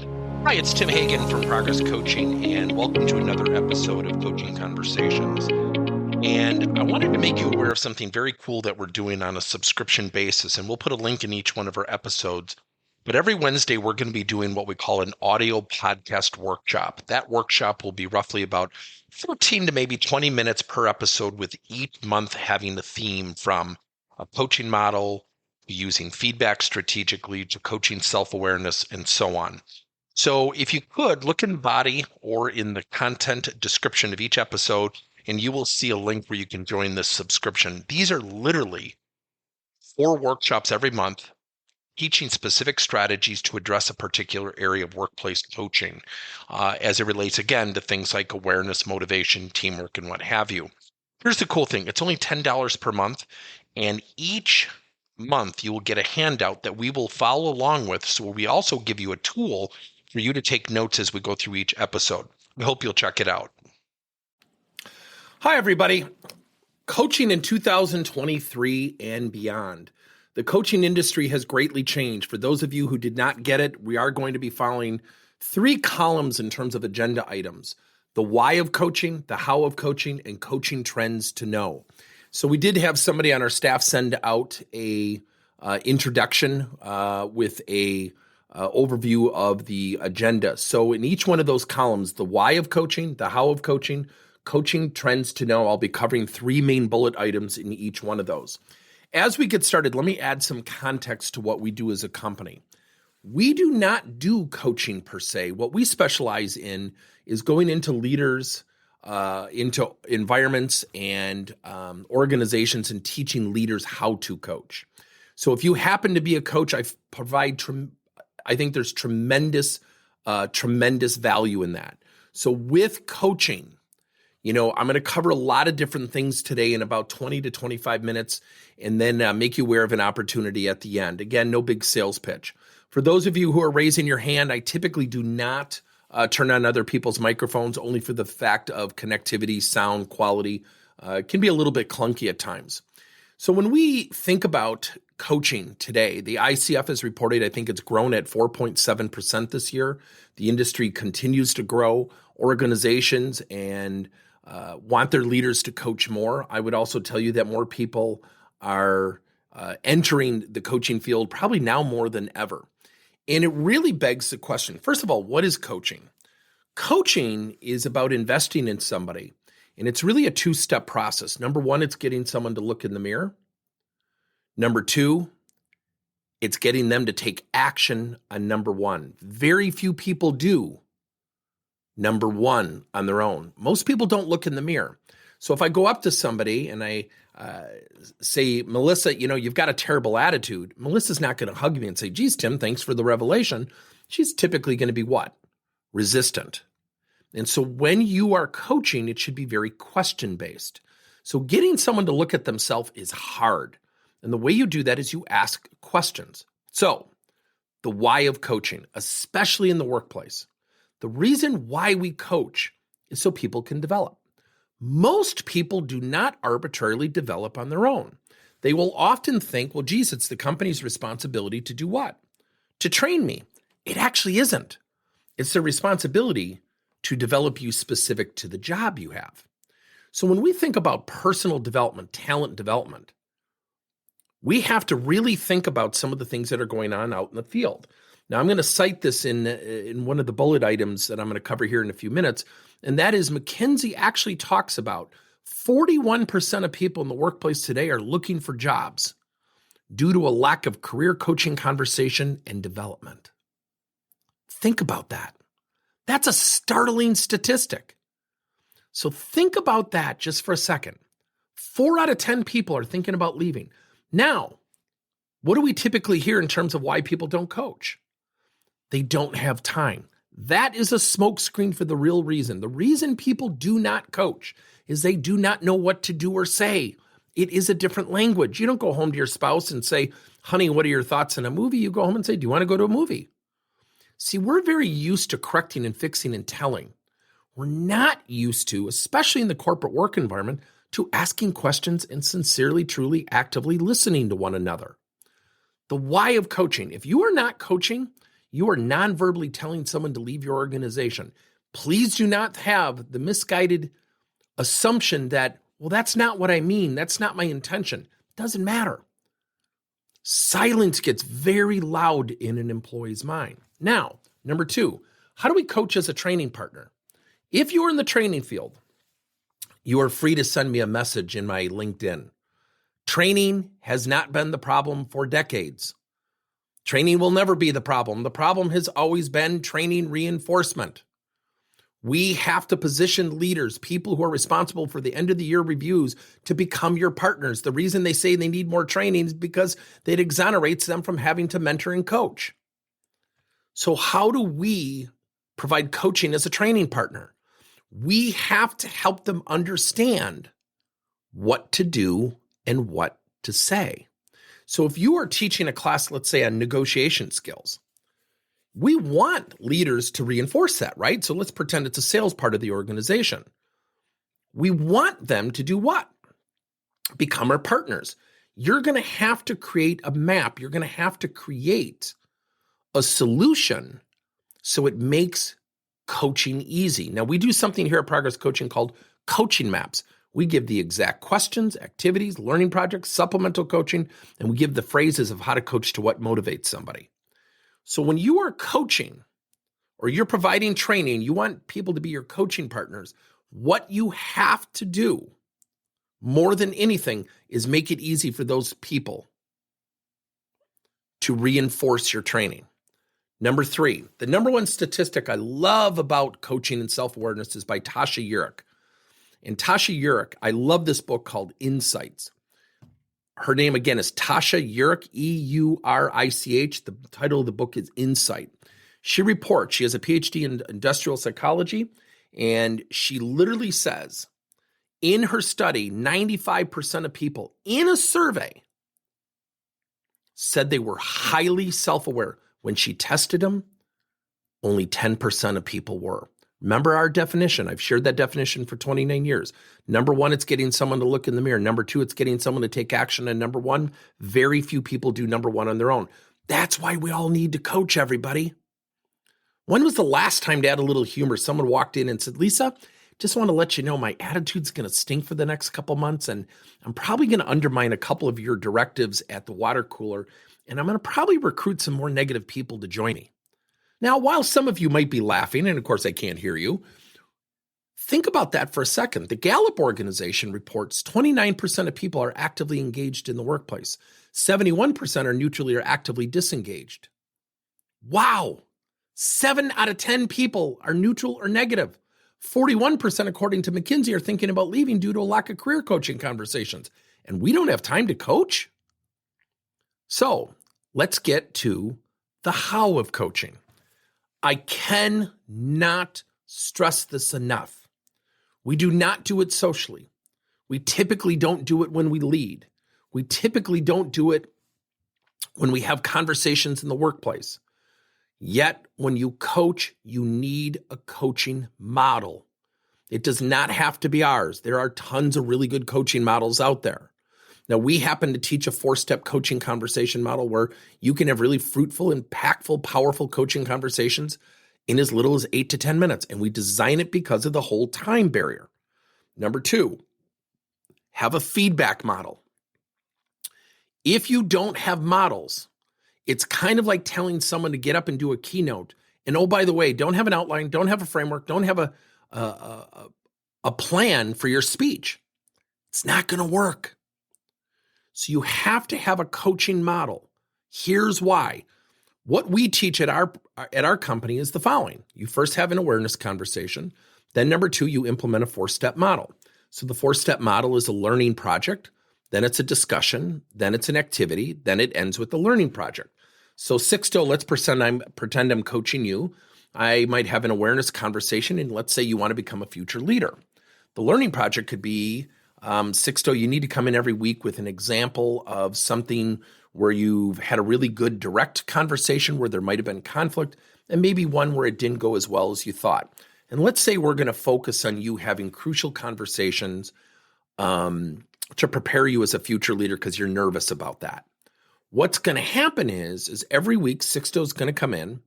Hi, it's Tim Hagen from Progress Coaching, and welcome to another episode of Coaching Conversations. And I wanted to make you aware of something very cool that we're doing on a subscription basis, and we'll put a link in each one of our episodes. But every Wednesday, we're going to be doing what we call an audio podcast workshop. That workshop will be roughly about 14 to maybe 20 minutes per episode, with each month having a theme from a coaching model, using feedback strategically, to coaching self-awareness, and so on. So if you could, look in the body or in the content description of each episode, and you will see a link where you can join this subscription. These are literally 4 workshops every month, teaching specific strategies to address a particular area of workplace coaching, as it relates, again, to things like awareness, motivation, teamwork, and what have you. Here's the cool thing. It's only $10 per month, and each month you will get a handout that we will follow along with. So we also give you a tool for you to take notes as we go through each episode. We hope you'll check it out. Hi, everybody. Coaching in 2023 and beyond. The coaching industry has greatly changed. For those of you who did not get it, we are going to be following 3 columns in terms of agenda items: the why of coaching, the how of coaching, and coaching trends to know. So we did have somebody on our staff send out a introduction with a overview of the agenda. So in each one of those columns, the why of coaching, the how of coaching, coaching trends to know, I'll be covering 3 main bullet items in each one of those. As we get started, let me add some context to what we do as a company. We do not do coaching per se. What we specialize in is going into leaders, into environments and organizations, and teaching leaders how to coach. So if you happen to be a coach, I think there's tremendous value in that. So with coaching, I'm going to cover a lot of different things today in about 20 to 25 minutes, and then make you aware of an opportunity at the end. Again, no big sales pitch. For those of you who are raising your hand, I typically do not turn on other people's microphones, only for the fact of connectivity, sound quality. It can be a little bit clunky at times. So when we think about coaching today, the ICF has reported, I think it's grown at 4.7% this year. The industry continues to grow. Organizations and want their leaders to coach more. I would also tell you that more people are entering the coaching field probably now more than ever. And it really begs the question, first of all, what is coaching? Coaching is about investing in somebody. And it's really a 2-step process. Number 1, it's getting someone to look in the mirror. Number 2, it's getting them to take action on number 1. Very few people do number 1 on their own. Most people don't look in the mirror. So if I go up to somebody and I say, Melissa, you've got a terrible attitude, Melissa's not going to hug me and say, geez, Tim, thanks for the revelation. She's typically going to be what? Resistant. And so when you are coaching, it should be very question-based. So getting someone to look at themselves is hard. And the way you do that is you ask questions. So the why of coaching, especially in the workplace. The reason why we coach is so people can develop. Most people do not arbitrarily develop on their own. They will often think, well, geez, it's the company's responsibility to do what? To train me. It actually isn't. It's their responsibility to develop you specific to the job you have. So when we think about personal development, talent development, we have to really think about some of the things that are going on out in the field. Now, I'm going to cite this in one of the bullet items that I'm going to cover here in a few minutes, and that is McKinsey actually talks about 41% of people in the workplace today are looking for jobs due to a lack of career coaching conversation and development. Think about that. That's a startling statistic. So think about that just for a second. 4 out of 10 people are thinking about leaving. Now, what do we typically hear in terms of why people don't coach? They don't have time. That is a smokescreen for the real reason. The reason people do not coach is they do not know what to do or say. It is a different language. You don't go home to your spouse and say, honey, what are your thoughts on a movie? You go home and say, do you want to go to a movie? See, we're very used to correcting and fixing and telling. We're not used to, especially in the corporate work environment, to asking questions and sincerely, truly, actively listening to one another. The why of coaching. If you are not coaching, You are non-verbally telling someone to leave your organization. Please do not have the misguided assumption that, well, that's not what I mean. That's not my intention. It doesn't matter. Silence gets very loud in an employee's mind. Now, number 2, how do we coach as a training partner? If you're in the training field, you are free to send me a message in my LinkedIn. Training has not been the problem for decades. Training will never be the problem. The problem has always been training reinforcement. We have to position leaders, people who are responsible for the end of the year reviews, to become your partners. The reason they say they need more training is because it exonerates them from having to mentor and coach. So how do we provide coaching as a training partner? We have to help them understand what to do and what to say. So if you are teaching a class, let's say on negotiation skills, we want leaders to reinforce that, right? So let's pretend it's a sales part of the organization. We want them to do what? Become our partners. You're going to have to create a map. You're going to have to create a solution so it makes coaching easy. Now, we do something here at Progress Coaching called coaching maps. We give the exact questions, activities, learning projects, supplemental coaching, and we give the phrases of how to coach to what motivates somebody. So when you are coaching or you're providing training, you want people to be your coaching partners. What you have to do more than anything is make it easy for those people to reinforce your training. Number 3, the number 1 statistic I love about coaching and self-awareness is by Tasha Eurich. And Tasha Eurich, I love this book called Insights. Her name, again, is Tasha Eurich, E-U-R-I-C-H. The title of the book is Insight. She reports, she has a PhD in industrial psychology, and she literally says, in her study, 95% of people in a survey said they were highly self-aware. When she tested them, only 10% of people were. Remember our definition. I've shared that definition for 29 years. Number 1, it's getting someone to look in the mirror. Number 2, it's getting someone to take action. And number 1, very few people do number 1 on their own. That's why we all need to coach, everybody. When was the last time, to add a little humor, someone walked in and said, Lisa, just want to let you know my attitude's going to stink for the next couple months, and I'm probably going to undermine a couple of your directives at the water cooler, and I'm going to probably recruit some more negative people to join me. Now, while some of you might be laughing, and of course I can't hear you, think about that for a second. The Gallup organization reports 29% of people are actively engaged in the workplace. 71% are neutrally or actively disengaged. Wow. 7 out of 10 people are neutral or negative. 41%, according to McKinsey, are thinking about leaving due to a lack of career coaching conversations. And we don't have time to coach? So let's get to the how of coaching. I cannot stress this enough. We do not do it socially. We typically don't do it when we lead. We typically don't do it when we have conversations in the workplace. Yet, when you coach, you need a coaching model. It does not have to be ours. There are tons of really good coaching models out there. Now, we happen to teach a 4-step coaching conversation model where you can have really fruitful, impactful, powerful coaching conversations in as little as 8 to 10 minutes. And we design it because of the whole time barrier. Number 2, have a feedback model. If you don't have models, it's kind of like telling someone to get up and do a keynote. And oh, by the way, don't have an outline, don't have a framework, don't have a plan for your speech. It's not going to work. So you have to have a coaching model. Here's why. What we teach at our company is the following. You first have an awareness conversation. Then number 2, you implement a 4-step model. So the 4-step model is a learning project. Then it's a discussion. Then it's an activity. Then it ends with the learning project. So Sixto, let's pretend I'm coaching you. I might have an awareness conversation, and let's say you want to become a future leader. The learning project could be, Sixto, you need to come in every week with an example of something where you've had a really good direct conversation where there might have been conflict, and maybe one where it didn't go as well as you thought. And let's say we're going to focus on you having crucial conversations to prepare you as a future leader because you're nervous about that. What's going to happen is every week Sixto's going to come in.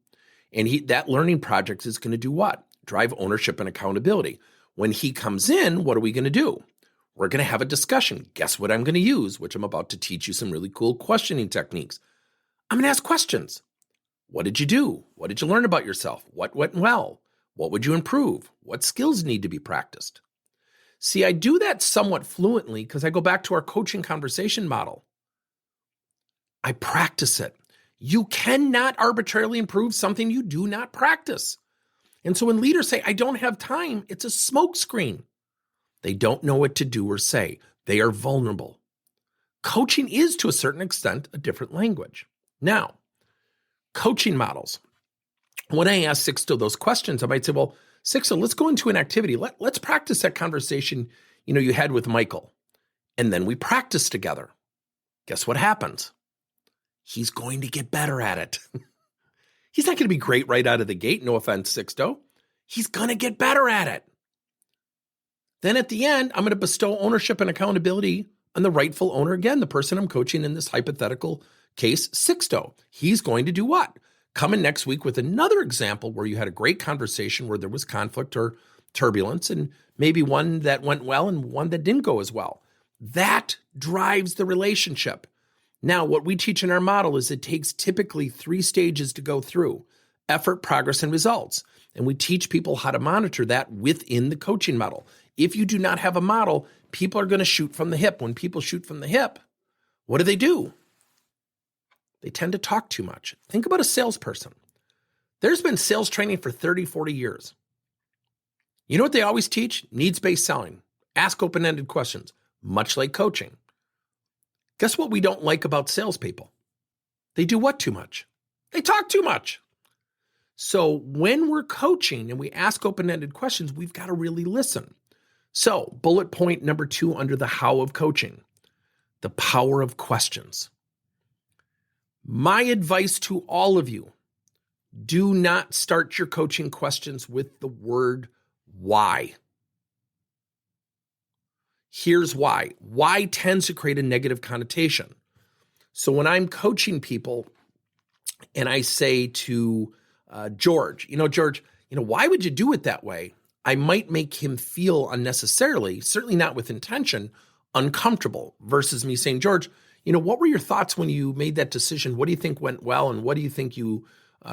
And that learning project is going to do what? Drive ownership and accountability. When he comes in, what are we going to do? We're going to have a discussion. Guess what I'm going to use, which I'm about to teach you some really cool questioning techniques. I'm going to ask questions. What did you do? What did you learn about yourself? What went well? What would you improve? What skills need to be practiced? See, I do that somewhat fluently because I go back to our coaching conversation model. I practice it. You cannot arbitrarily improve something you do not practice. And so when leaders say, I don't have time, it's a smokescreen. They don't know what to do or say. They are vulnerable. Coaching is, to a certain extent, a different language. Now, coaching models. When I ask Sixto those questions, I might say, well, Sixto, let's go into an activity. Let's practice that conversation you had with Michael. And then we practice together. Guess what happens? He's going to get better at it. He's not going to be great right out of the gate. No offense, Sixto. He's going to get better at it. Then at the end, I'm going to bestow ownership and accountability on the rightful owner again, the person I'm coaching in this hypothetical case, Sixto. He's going to do what? Come in next week with another example where you had a great conversation where there was conflict or turbulence, and maybe one that went well and one that didn't go as well. That drives the relationship. Now, what we teach in our model is it takes typically 3 stages to go through: effort, progress, and results. And we teach people how to monitor that within the coaching model. If you do not have a model, people are going to shoot from the hip. When people shoot from the hip, what do? They tend to talk too much. Think about a salesperson. There's been sales training for 30, 40 years. You know what they always teach? Needs-based selling. Ask open-ended questions, much like coaching. Guess what we don't like about salespeople? They do what too much? They talk too much. So when we're coaching and we ask open-ended questions, we've got to really listen. So bullet point number 2 under the how of coaching, the power of questions. My advice to all of you, do not start your coaching questions with the word why. Here's why. Why tends to create a negative connotation. So when I'm coaching people and I say to George, George, why would you do it that way? I might make him feel unnecessarily, certainly not with intention, uncomfortable versus me saying, George, what were your thoughts when you made that decision? What do you think went well? And what do you think you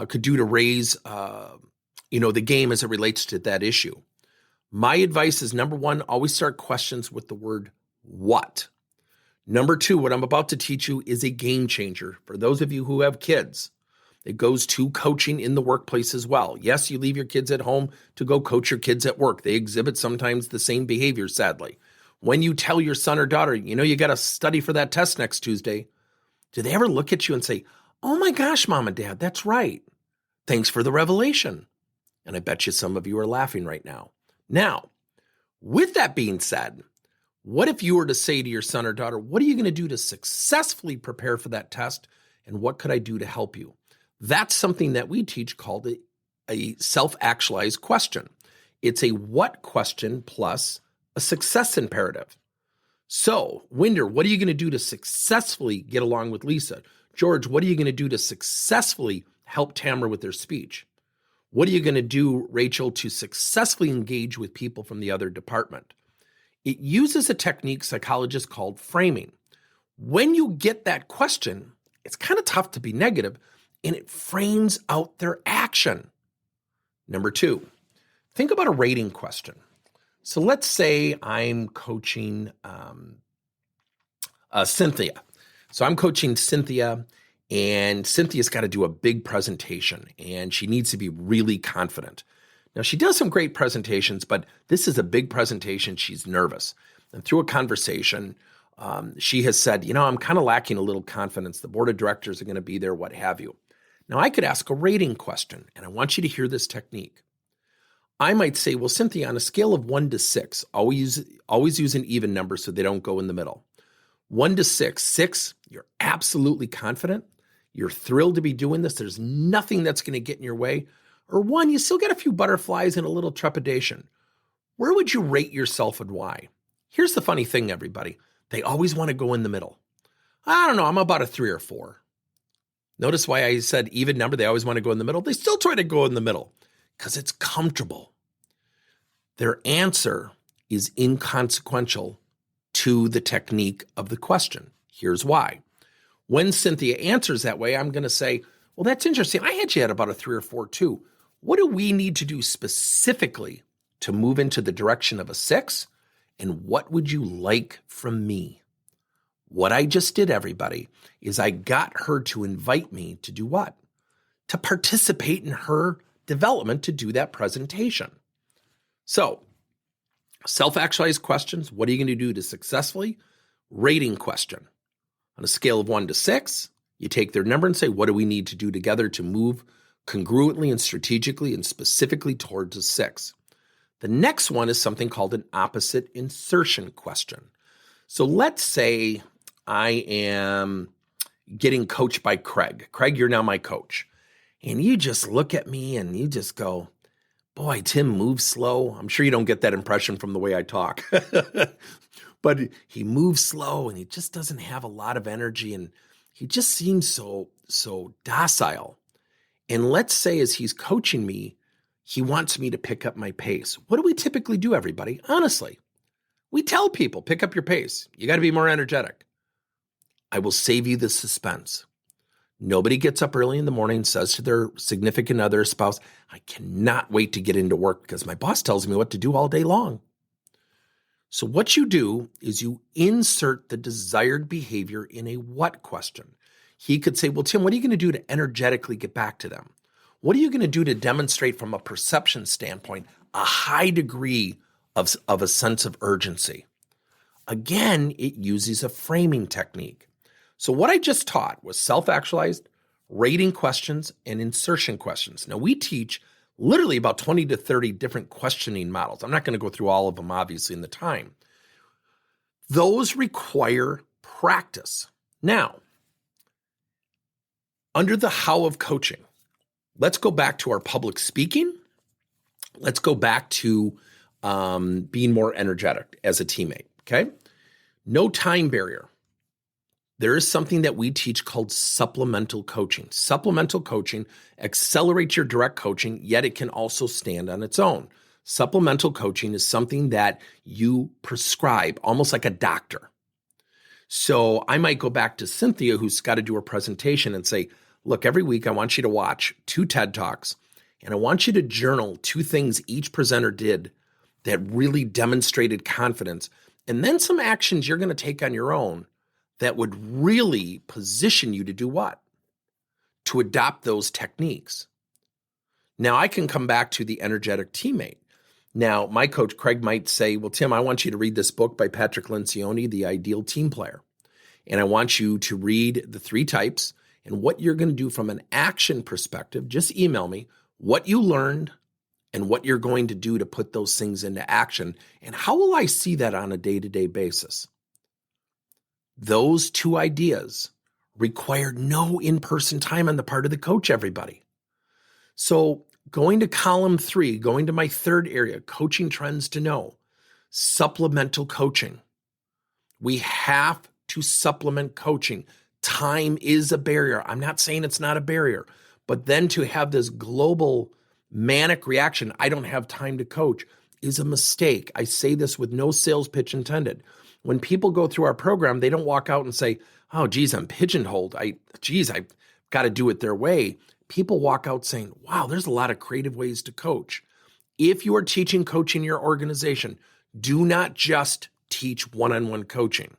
could do to raise, the game as it relates to that issue? My advice is, number 1, always start questions with the word what. Number 2, what I'm about to teach you is a game changer. For those of you who have kids, it goes to coaching in the workplace as well. Yes, you leave your kids at home to go coach your kids at work. They exhibit sometimes the same behavior, sadly. When you tell your son or daughter, you got to study for that test next Tuesday, do they ever look at you and say, oh my gosh, Mom and Dad, that's right. Thanks for the revelation. And I bet you some of you are laughing right now. Now, with that being said, what if you were to say to your son or daughter, what are you going to do to successfully prepare for that test? And what could I do to help you? That's something that we teach called a self-actualized question. It's a what question plus a success imperative. So, Winder, what are you going to do to successfully get along with Lisa? George, what are you going to do to successfully help Tamara with their speech? What are you going to do, Rachel, to successfully engage with people from the other department? It uses a technique psychologists called framing. When you get that question, it's kind of tough to be negative, and it frames out their action. Number 2, think about a rating question. So let's say I'm coaching Cynthia. So I'm coaching Cynthia, and Cynthia's got to do a big presentation, and she needs to be really confident. Now, she does some great presentations, but this is a big presentation. She's nervous. And through a conversation, she has said, I'm kind of lacking a little confidence. The board of directors are going to be there, what have you. Now, I could ask a rating question, and I want you to hear this technique. I might say, well, Cynthia, on a scale of 1 to 6, always use an even number so they don't go in the middle. 1 to 6. 6, you're absolutely confident. You're thrilled to be doing this. There's nothing that's going to get in your way. Or 1, you still get a few butterflies and a little trepidation. Where would you rate yourself and why? Here's the funny thing, everybody. They always want to go in the middle. I don't know. I'm about a 3 or 4. Notice why I said even number, they always want to go in the middle. They still try to go in the middle because it's comfortable. Their answer is inconsequential to the technique of the question. Here's why. When Cynthia answers that way, I'm going to say, well, that's interesting. I had you at about a 3 or 4 too. What do we need to do specifically to move into the direction of a 6? And what would you like from me? What I just did, everybody, is I got her to invite me to do what? To participate in her development to do that presentation. So, self-actualized questions, what are you going to do to successfully? Rating question. On a scale of 1 to 6, you take their number and say, what do we need to do together to move congruently and strategically and specifically towards a 6? The next one is something called an opposite insertion question. So let's say I am getting coached by Craig. Craig, you're now my coach. And you just look at me and you just go, boy, Tim moves slow. I'm sure you don't get that impression from the way I talk. But he moves slow and he just doesn't have a lot of energy and he just seems so docile. And let's say as he's coaching me, he wants me to pick up my pace. What do we typically do, everybody? Honestly, we tell people, pick up your pace. You got to be more energetic. I will save you the suspense. Nobody gets up early in the morning and says to their significant other, spouse, I cannot wait to get into work because my boss tells me what to do all day long. So what you do is you insert the desired behavior in a what question. He could say, well, Tim, what are you going to do to energetically get back to them? What are you going to do to demonstrate from a perception standpoint a high degree of a sense of urgency? Again, it uses a framing technique. So what I just taught was self-actualized, rating questions, and insertion questions. Now we teach literally about 20 to 30 different questioning models. I'm not going to go through all of them, obviously, in the time. Those require practice. Now, under the how of coaching, let's go back to our public speaking. Let's go back to being more energetic as a teammate, okay? No time barrier. There is something that we teach called supplemental coaching. Supplemental coaching accelerates your direct coaching, yet it can also stand on its own. Supplemental coaching is something that you prescribe, almost like a doctor. So I might go back to Cynthia, who's got to do her presentation, and say, look, every week I want you to watch 2 TED Talks, and I want you to journal 2 things each presenter did that really demonstrated confidence, and then some actions you're going to take on your own that would really position you to do what? To adopt those techniques. Now, I can come back to the energetic teammate. Now, my coach, Craig, might say, well, Tim, I want you to read this book by Patrick Lencioni, The Ideal Team Player. And I want you to read the 3 types and what you're going to do from an action perspective. Just email me what you learned and what you're going to do to put those things into action. And how will I see that on a day-to-day basis? Those 2 ideas required no in-person time on the part of the coach, everybody. So going to column 3, going to my 3rd area, coaching trends to know, supplemental coaching. We have to supplement coaching. Time is a barrier. I'm not saying it's not a barrier, but then to have this global manic reaction, I don't have time to coach, is a mistake. I say this with no sales pitch intended. When people go through our program, they don't walk out and say, oh, geez, I'm pigeonholed. I've got to do it their way. People walk out saying, wow, there's a lot of creative ways to coach. If you are teaching coaching in your organization, do not just teach one-on-one coaching.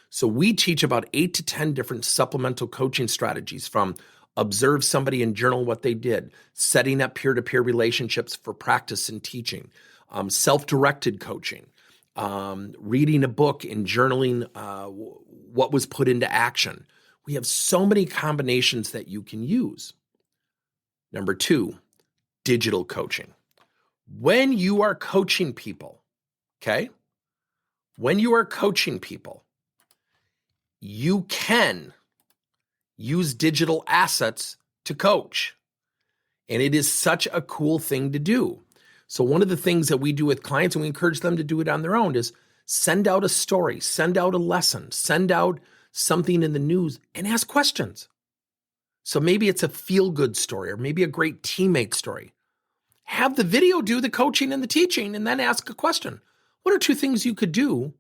So we teach about 8 to 10 different supplemental coaching strategies, from observe somebody and journal what they did, setting up peer-to-peer relationships for practice and teaching, self-directed coaching, reading a book and journaling what was put into action. We have so many combinations that you can use. Number 2, digital coaching. When you are coaching people, okay? When you are coaching people, you can use digital assets to coach. And it is such a cool thing to do. So one of the things that we do with clients, and we encourage them to do it on their own, is send out a story, send out a lesson, send out something in the news, and ask questions. So maybe it's a feel-good story or maybe a great teammate story. Have the video do the coaching and the teaching and then ask a question. What are two things you could do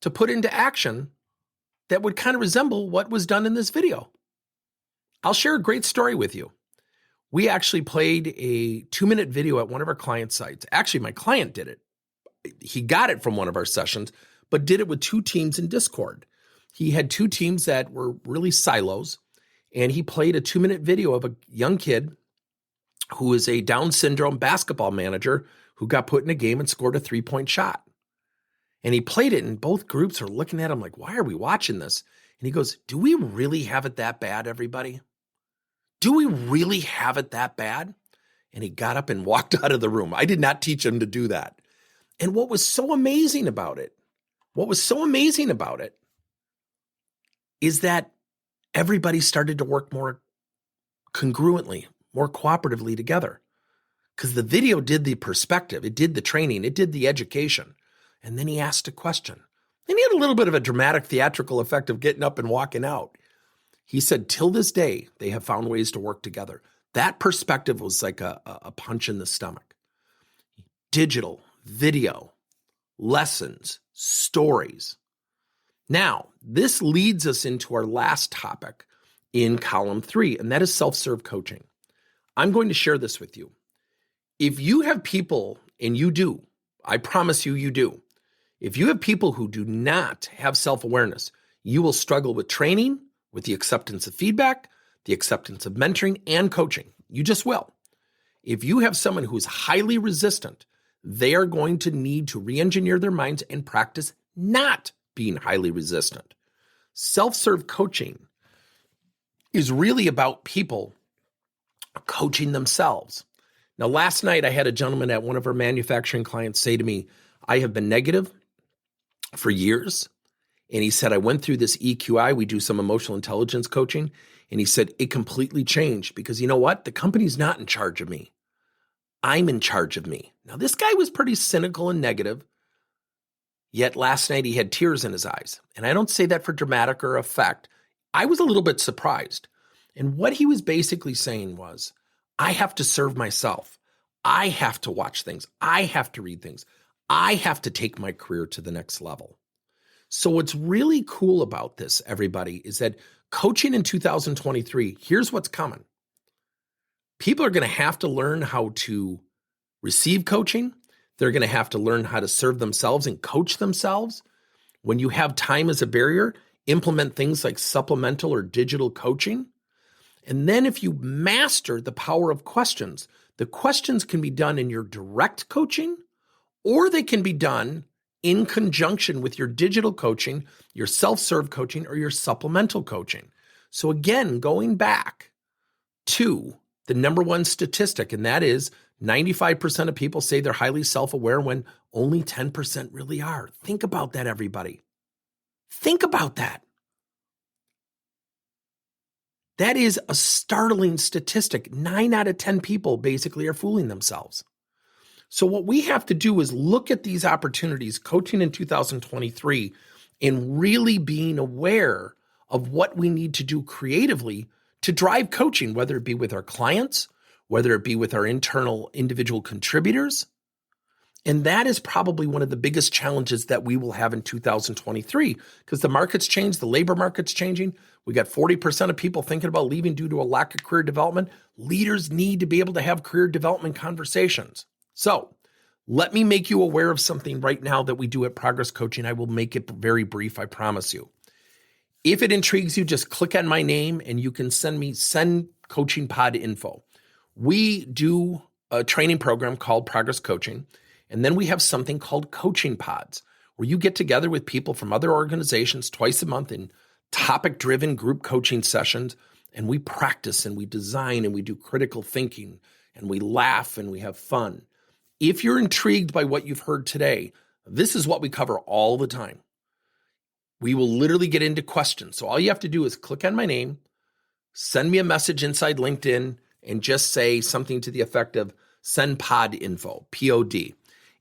to put into action that would kind of resemble what was done in this video? I'll share a great story with you. We actually played a 2-minute video at one of our client sites. Actually, my client did it. He got it from one of our sessions, but did it with 2 teams in Discord. He had 2 teams that were really silos, and he played a 2-minute video of a young kid who is a Down syndrome basketball manager who got put in a game and scored a 3-point shot. And he played it, and both groups are looking at him like, why are we watching this? And he goes, do we really have it that bad, everybody? Do we really have it that bad? And he got up and walked out of the room. I did not teach him to do that. And what was so amazing about it is that everybody started to work more congruently, more cooperatively together. Because the video did the perspective, it did the training, it did the education. And then he asked a question. And he had a little bit of a dramatic theatrical effect of getting up and walking out. He said, till this day, they have found ways to work together. That perspective was like a punch in the stomach. Digital, video, lessons, stories. Now, this leads us into our last topic in column 3, and that is self-serve coaching. I'm going to share this with you. If you have people, and you do, I promise you, you do. If you have people who do not have self-awareness, you will struggle with training, with the acceptance of feedback, the acceptance of mentoring, and coaching. You just will. If you have someone who is highly resistant, they are going to need to re-engineer their minds and practice not being highly resistant. Self-serve coaching is really about people coaching themselves. Now, last night I had a gentleman at one of our manufacturing clients say to me, I have been negative for years. And he said, I went through this EQI. We do some emotional intelligence coaching. And he said, it completely changed because you know what? The company's not in charge of me. I'm in charge of me. Now, this guy was pretty cynical and negative. Yet last night he had tears in his eyes. And I don't say that for dramatic or effect. I was a little bit surprised. And what he was basically saying was, I have to serve myself. I have to watch things. I have to read things. I have to take my career to the next level. So what's really cool about this, everybody, is that coaching in 2023, here's what's coming. People are going to have to learn how to receive coaching. They're going to have to learn how to serve themselves and coach themselves. When you have time as a barrier, implement things like supplemental or digital coaching. And then if you master the power of questions, the questions can be done in your direct coaching, or they can be done in conjunction with your digital coaching, your self-serve coaching, or your supplemental coaching. So again, going back to the number one statistic, and that is 95% of people say they're highly self-aware when only 10% really are. Think about that, everybody. Think about that. That is a startling statistic. 9 out of 10 people basically are fooling themselves. So what we have to do is look at these opportunities, coaching in 2023, and really being aware of what we need to do creatively to drive coaching, whether it be with our clients, whether it be with our internal individual contributors. And that is probably one of the biggest challenges that we will have in 2023 because the market's changed, the labor market's changing. We got 40% of people thinking about leaving due to a lack of career development. Leaders need to be able to have career development conversations. So let me make you aware of something right now that we do at Progress Coaching. I will make it very brief, I promise you. If it intrigues you, just click on my name and you can send Coaching Pod info. We do a training program called Progress Coaching, and then we have something called Coaching Pods, where you get together with people from other organizations twice a month in topic-driven group coaching sessions, and we practice and we design and we do critical thinking and we laugh and we have fun. If you're intrigued by what you've heard today, this is what we cover all the time. We will literally get into questions. So all you have to do is click on my name, send me a message inside LinkedIn, and just say something to the effect of send pod info, P-O-D.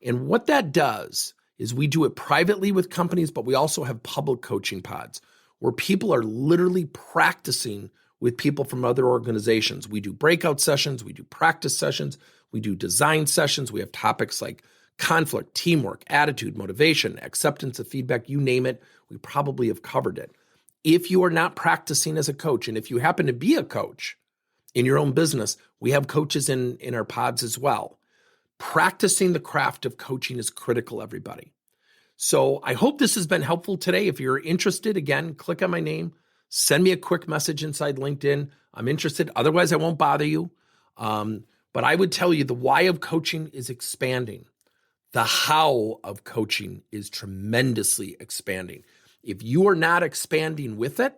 And what that does is we do it privately with companies, but we also have public coaching pods where people are literally practicing with people from other organizations. We do breakout sessions, we do practice sessions, we do design sessions. We have topics like conflict, teamwork, attitude, motivation, acceptance of feedback, you name it, we probably have covered it. If you are not practicing as a coach, and if you happen to be a coach in your own business, we have coaches in our pods as well. Practicing the craft of coaching is critical, everybody. So I hope this has been helpful today. If you're interested, again, click on my name, send me a quick message inside LinkedIn. I'm interested. Otherwise, I won't bother you. But I would tell you the why of coaching is expanding. The how of coaching is tremendously expanding. If you are not expanding with it,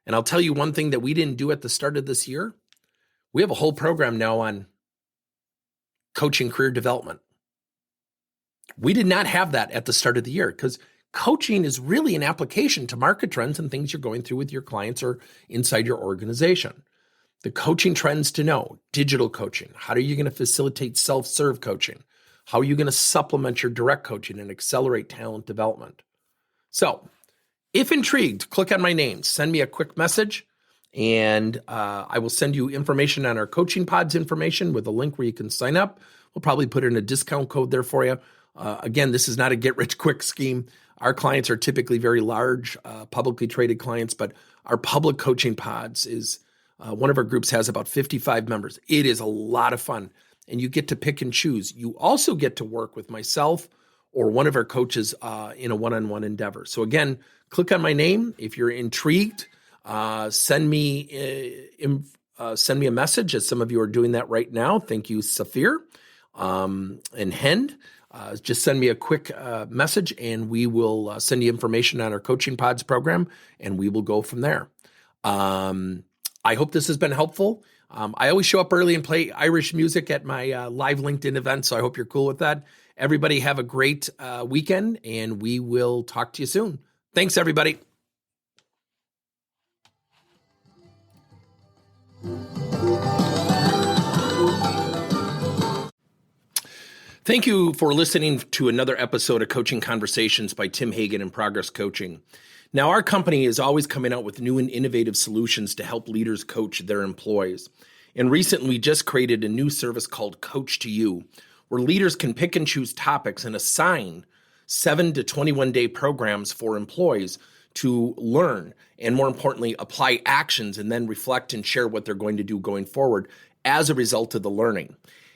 and I'll tell you one thing that we didn't do at the start of this year, we have a whole program now on coaching career development. We did not have that at the start of the year because coaching is really an application to market trends and things you're going through with your clients or inside your organization. The coaching trends to know: digital coaching. How are you going to facilitate self-serve coaching? How are you going to supplement your direct coaching and accelerate talent development? So if intrigued, click on my name, send me a quick message, and I will send you information on our coaching pods information with a link where you can sign up. We'll probably put in a discount code there for you. Again, this is not a get-rich-quick scheme. Our clients are typically very large, publicly traded clients, but our public coaching pods is one of our groups has about 55 members. It is a lot of fun, and you get to pick and choose. You also get to work with myself or one of our coaches in a one-on-one endeavor. So again, click on my name. If you're intrigued, send me a message, as some of you are doing that right now. Thank you, Safir and Hend. Just send me a quick message, and we will send you information on our Coaching Pods program, and we will go from there. I hope this has been helpful. I always show up early and play Irish music at my live LinkedIn event, so I hope you're cool with that. Everybody have a great weekend, and we will talk to you soon. Thanks, everybody. Thank you for listening to another episode of Coaching Conversations by Tim Hagen and Progress Coaching. Now, our company is always coming out with new and innovative solutions to help leaders coach their employees. And recently, we just created a new service called Coach to You, where leaders can pick and choose topics and assign 7 to 21-day programs for employees to learn and, more importantly, apply actions and then reflect and share what they're going to do going forward as a result of the learning.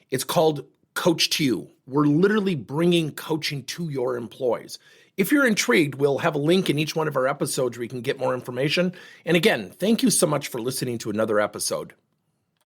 It's called Coach to You. We're literally bringing coaching to your employees. If you're intrigued, we'll have a link in each one of our episodes where you can get more information. And again, thank you so much for listening to another episode.